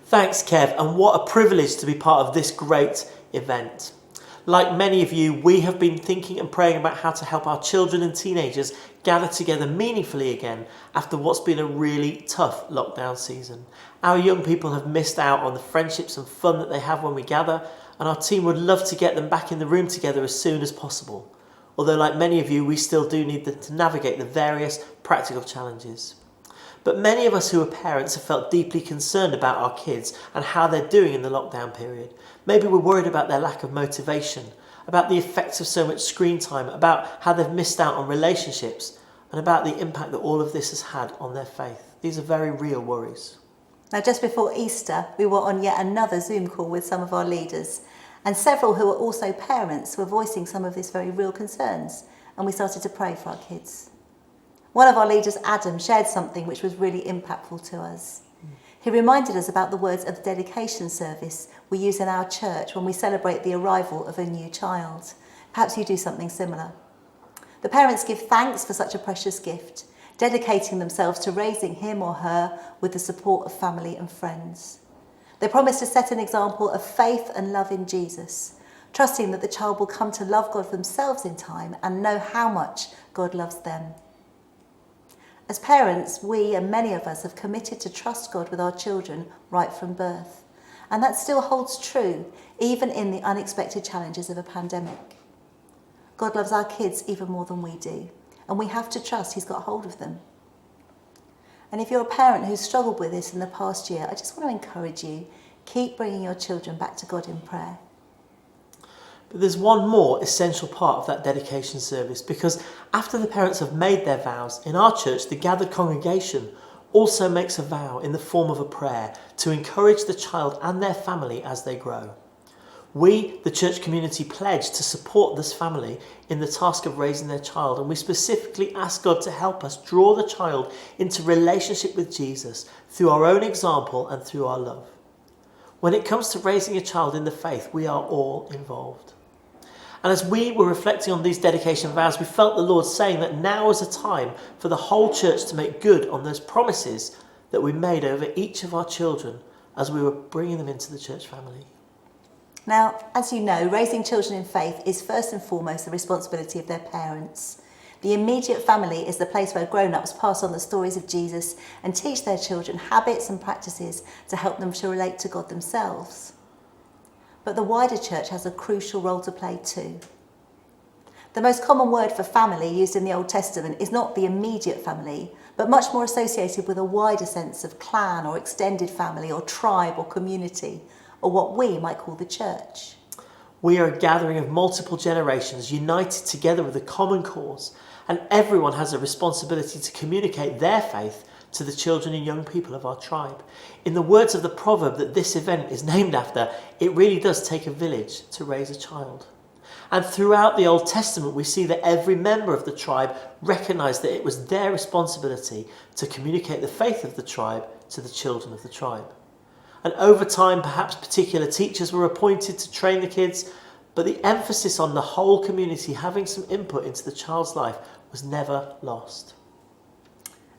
Thanks, Kev, and what a privilege to be part of this great event. Like many of you, we have been thinking and praying about how to help our children and teenagers gather together meaningfully again after what's been a really tough lockdown season. Our young people have missed out on the friendships and fun that they have when we gather, and our team would love to get them back in the room together as soon as possible. Although, like many of you, we still do need to navigate the various practical challenges. But many of us who are parents have felt deeply concerned about our kids and how they're doing in the lockdown period. Maybe we're worried about their lack of motivation, about the effects of so much screen time, about how they've missed out on relationships, and about the impact that all of this has had on their faith. These are very real worries. Now, just before Easter, we were on yet another Zoom call with some of our leaders, and several who are also parents were voicing some of these very real concerns, and we started to pray for our kids. One of our leaders, Adam, shared something which was really impactful to us. He reminded us about the words of the dedication service we use in our church when we celebrate the arrival of a new child. Perhaps you do something similar. The parents give thanks for such a precious gift, dedicating themselves to raising him or her with the support of family and friends. They promise to set an example of faith and love in Jesus, trusting that the child will come to love God themselves in time and know how much God loves them. As parents, we and many of us have committed to trust God with our children right from birth. And that still holds true, even in the unexpected challenges of a pandemic. God loves our kids even more than we do, and we have to trust he's got hold of them. And if you're a parent who's struggled with this in the past year, I just want to encourage you, keep bringing your children back to God in prayer. But there's one more essential part of that dedication service, because after the parents have made their vows, in our church, the gathered congregation also makes a vow in the form of a prayer to encourage the child and their family as they grow. We, the church community, pledge to support this family in the task of raising their child, and we specifically ask God to help us draw the child into relationship with Jesus through our own example and through our love. When it comes to raising a child in the faith, we are all involved. And as we were reflecting on these dedication vows, we felt the Lord saying that now is a time for the whole church to make good on those promises that we made over each of our children as we were bringing them into the church family. Now, as you know, raising children in faith is first and foremost the responsibility of their parents. The immediate family is the place where grown-ups pass on the stories of Jesus and teach their children habits and practices to help them to relate to God themselves. But the wider church has a crucial role to play too. The most common word for family used in the Old Testament is not the immediate family, but much more associated with a wider sense of clan or extended family or tribe or community, or what we might call the church. We are a gathering of multiple generations united together with a common cause, and everyone has a responsibility to communicate their faith to the children and young people of our tribe. In the words of the proverb that this event is named after, it really does take a village to raise a child. And throughout the Old Testament, we see that every member of the tribe recognised that it was their responsibility to communicate the faith of the tribe to the children of the tribe. And over time, perhaps particular teachers were appointed to train the kids, but the emphasis on the whole community having some input into the child's life was never lost.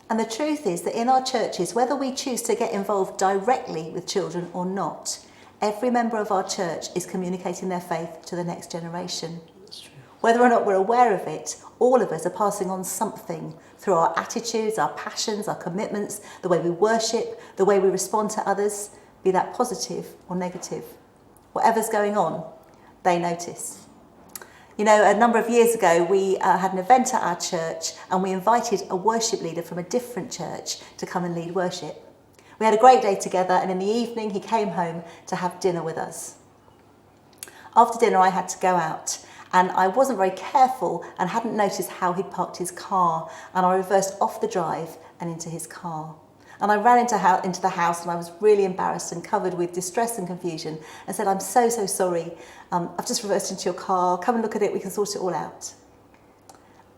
And the truth is that in our churches, whether we choose to get involved directly with children or not, every member of our church is communicating their faith to the next generation. That's true. Whether or not we're aware of it, all of us are passing on something through our attitudes, our passions, our commitments, the way we worship, the way we respond to others, be that positive or negative. Whatever's going on, they notice. You know, a number of years ago, we had an event at our church and we invited a worship leader from a different church to come and lead worship. We had a great day together, and in the evening he came home to have dinner with us. After dinner I had to go out, and I wasn't very careful and hadn't noticed how he'd parked his car, and I reversed off the drive and into his car. And I ran into the house, and I was really embarrassed and covered with distress and confusion, and said, "I'm so sorry. I've just reversed into your car. Come and look at it. We can sort it all out."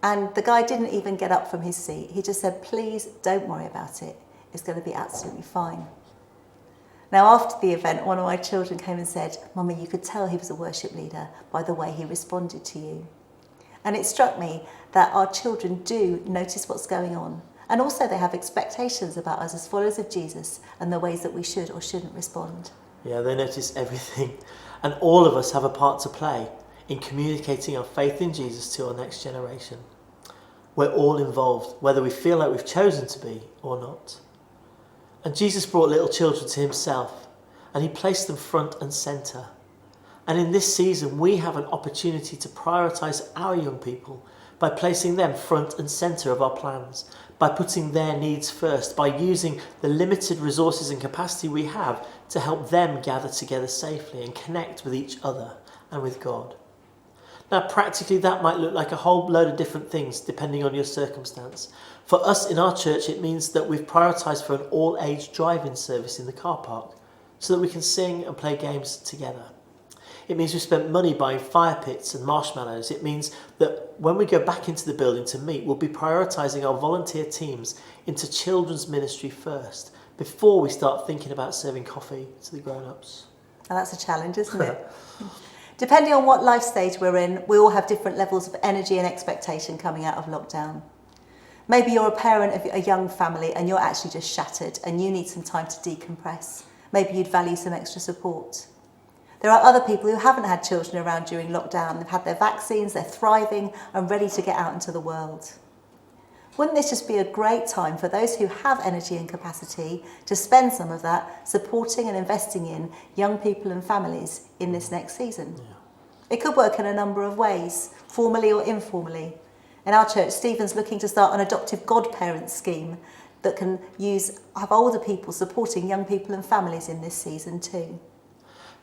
And the guy didn't even get up from his seat. He just said, "Please don't worry about it. It's going to be absolutely fine." Now, after the event, one of my children came and said, "Mummy, you could tell he was a worship leader by the way he responded to you." And it struck me that our children do notice what's going on. And also they have expectations about us as followers of Jesus and the ways that we should or shouldn't respond. Yeah, they notice everything. And all of us have a part to play in communicating our faith in Jesus to our next generation. We're all involved, whether we feel like we've chosen to be or not. And Jesus brought little children to himself, and he placed them front and centre. And in this season, we have an opportunity to prioritise our young people by placing them front and centre of our plans, by putting their needs first, by using the limited resources and capacity we have to help them gather together safely and connect with each other and with God. Now, practically, that might look like a whole load of different things depending on your circumstance. For us in our church, it means that we've prioritised for an all-age drive-in service in the car park so that we can sing and play games together. It means we've spent money buying fire pits and marshmallows. It means that when we go back into the building to meet, we'll be prioritising our volunteer teams into children's ministry first, before we start thinking about serving coffee to the grown-ups. Now that's a challenge, isn't it? Depending on what life stage we're in, we all have different levels of energy and expectation coming out of lockdown. Maybe you're a parent of a young family and you're actually just shattered and you need some time to decompress. Maybe you'd value some extra support. There are other people who haven't had children around during lockdown. They've had their vaccines, they're thriving and ready to get out into the world. Wouldn't this just be a great time for those who have energy and capacity to spend some of that supporting and investing in young people and families in this nehave season? Yeah. It could work in a number of ways, formally or informally. In our church, Stephen's looking to start an adoptive godparent scheme that can have older people supporting young people and families in this season too.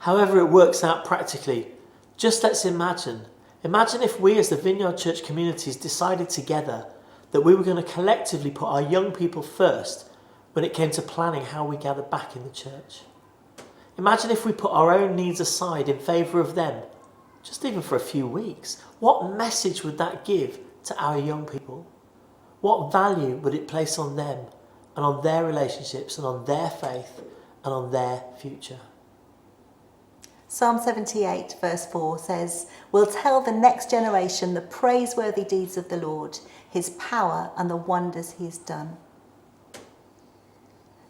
However it works out practically, just let's imagine if we as the Vineyard Church communities decided together that we were going to collectively put our young people first when it came to planning how we gather back in the church. Imagine if we put our own needs aside in favour of them, just even for a few weeks. What message would that give to our young people? What value would it place on them and on their relationships and on their faith and on their future? Psalm 78 verse 4 says, "We'll tell the next generation the praiseworthy deeds of the Lord, his power and the wonders he has done."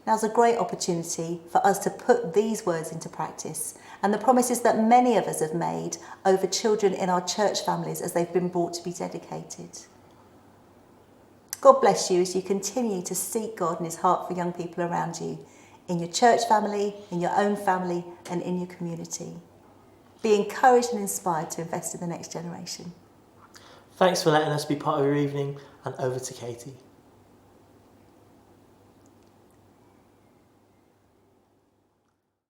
Now's a great opportunity for us to put these words into practice and the promises that many of us have made over children in our church families as they've been brought to be dedicated. God bless you as you continue to seek God and his heart for young people around you, in your church family, in your own family, and in your community. Be encouraged and inspired to invest in the next generation. Thanks for letting us be part of your evening, and over to Katie.